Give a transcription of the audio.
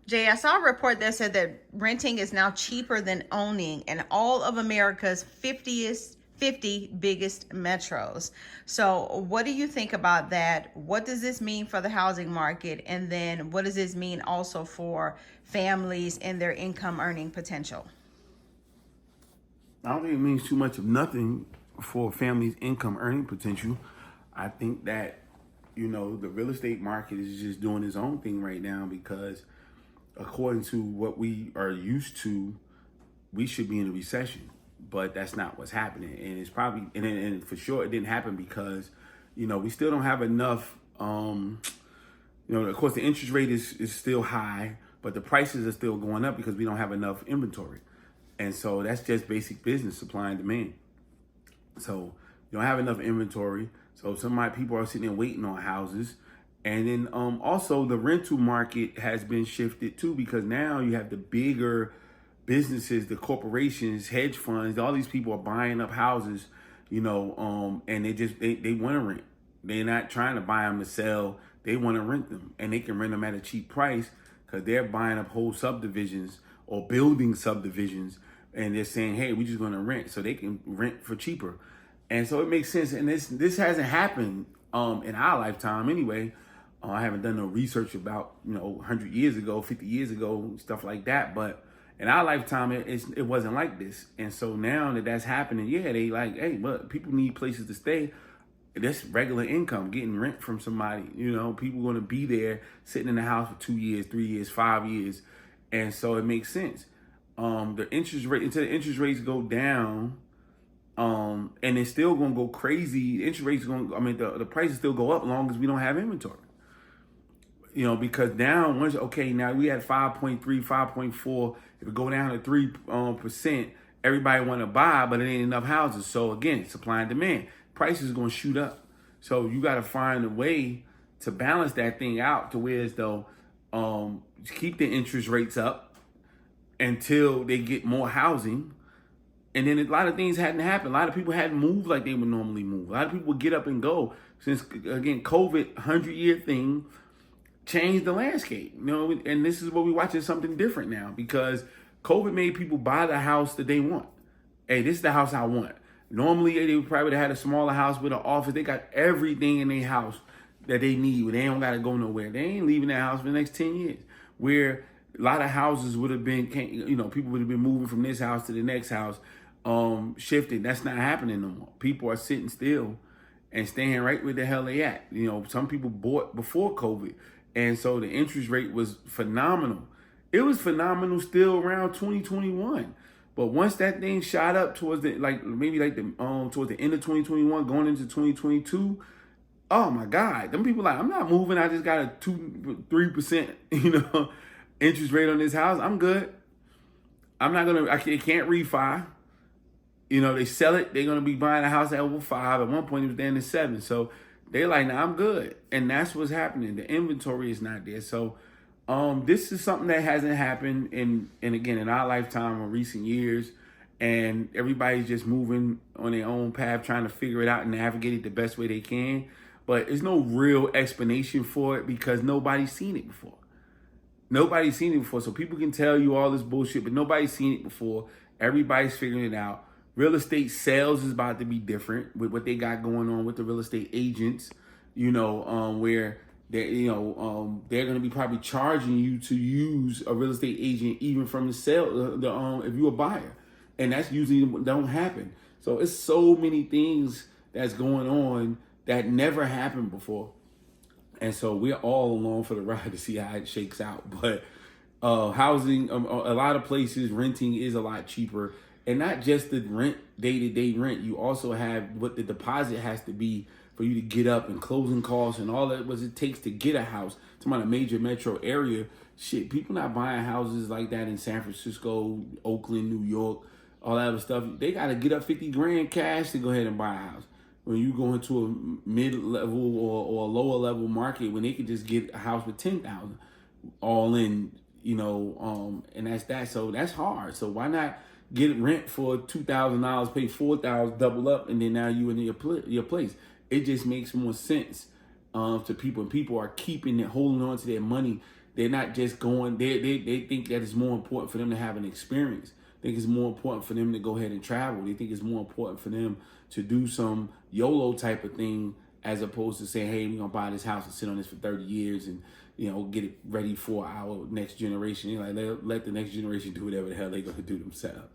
Jay, I saw a report that said that renting is now cheaper than owning in all of America's 50 biggest metros. So, what do you think about that? What does this mean for the housing market? And then, what does this mean also for families and their income earning potential? I don't think it means too much of nothing for a family's income earning potential. I think that, the real estate market is just doing its own thing right now because according to what we are used to, we should be in a recession, but that's not what's happening. And it's probably, and for sure it didn't happen because, we still don't have enough, of course the interest rate is still high, but the prices are still going up because we don't have enough inventory. And so that's just basic business, supply and demand. So you don't have enough inventory. So people are sitting there waiting on houses. And then also the rental market has been shifted too, because now you have the bigger businesses, the corporations, hedge funds, all these people are buying up houses, and they want to rent. They're not trying to buy them to sell. They want to rent them, and they can rent them at a cheap price because they're buying up whole subdivisions or building subdivisions, and they're saying, hey, we're just going to rent, so they can rent for cheaper. And so it makes sense. And this hasn't happened in our lifetime anyway. I haven't done no research about 100 years ago, 50 years ago, stuff like that. But in our lifetime, it wasn't like this. And so now that that's happening, yeah, they like, hey, but people need places to stay. That's regular income, getting rent from somebody. People going to be there sitting in the house for 2 years, 3 years, 5 years, and so it makes sense. The interest rate, until the interest rates go down, and it's still gonna go crazy. The interest rates the prices still go up as long as we don't have inventory. Because now now we had 5.3, 5.4. If it go down to 3%, everybody want to buy, but it ain't enough houses. So again, supply and demand, prices gonna shoot up. So you got to find a way to balance that thing out to where as though keep the interest rates up until they get more housing. And then a lot of things hadn't happened. A lot of people hadn't moved like they would normally move. A lot of people would get up and go. Since, again, COVID, 100-year thing, changed the landscape. And this is what we're watching, something different now, because COVID made people buy the house that they want. Hey, this is the house I want. Normally, they probably would have had a smaller house with an office. They got everything in their house that they need. They don't got to go nowhere. They ain't leaving that house for the next 10 years. Where a lot of houses would have been, people would have been moving from this house to the next house, shifting. That's not happening no more. People are sitting still and staying right where the hell they at. Some people bought before COVID, and so the interest rate was phenomenal. It was phenomenal still around 2021, but once that thing shot up towards the towards the end of 2021, going into 2022. Oh my God, them people I'm not moving. I just got a 2-3%, interest rate on this house. I'm good. I can't refi. They sell it. They're going to be buying a house at over 5. At one point, it was down to 7. So they're like, nah, I'm good. And that's what's happening. The inventory is not there. So this is something that hasn't happened and again, in our lifetime or recent years. And everybody's just moving on their own path, trying to figure it out and navigate it the best way they can. But there's no real explanation for it because nobody's seen it before. Nobody's seen it before. So people can tell you all this bullshit, but nobody's seen it before. Everybody's figuring it out. Real estate sales is about to be different with what they got going on with the real estate agents, where they're going to be probably charging you to use a real estate agent even from the sale, if you're a buyer. And that's usually don't happen. So it's so many things that's going on that never happened before. And so we're all along for the ride to see how it shakes out. But housing, a lot of places, renting is a lot cheaper. And not just the rent, day-to-day rent. You also have what the deposit has to be for you to get up and closing costs and all that what it takes to get a house. It's about a major metro area. Shit, people not buying houses like that in San Francisco, Oakland, New York, all that other stuff. They got to get up 50 grand cash to go ahead and buy a house. When you go into a mid-level or a lower-level market, when they could just get a house with 10,000 all in, and that's that. So that's hard. So why not get rent for $2,000, pay $4,000, double up, and then now you in your place? It just makes more sense to people, and people are keeping it, holding on to their money they're not just going. They think that it's more important for them to have an experience. Think it's more important for them to go ahead and travel. They think it's more important for them to do some YOLO type of thing as opposed to saying, hey, we're gonna buy this house and sit on this for 30 years and get it ready for our next generation. Like let the next generation do whatever the hell they're gonna do themselves.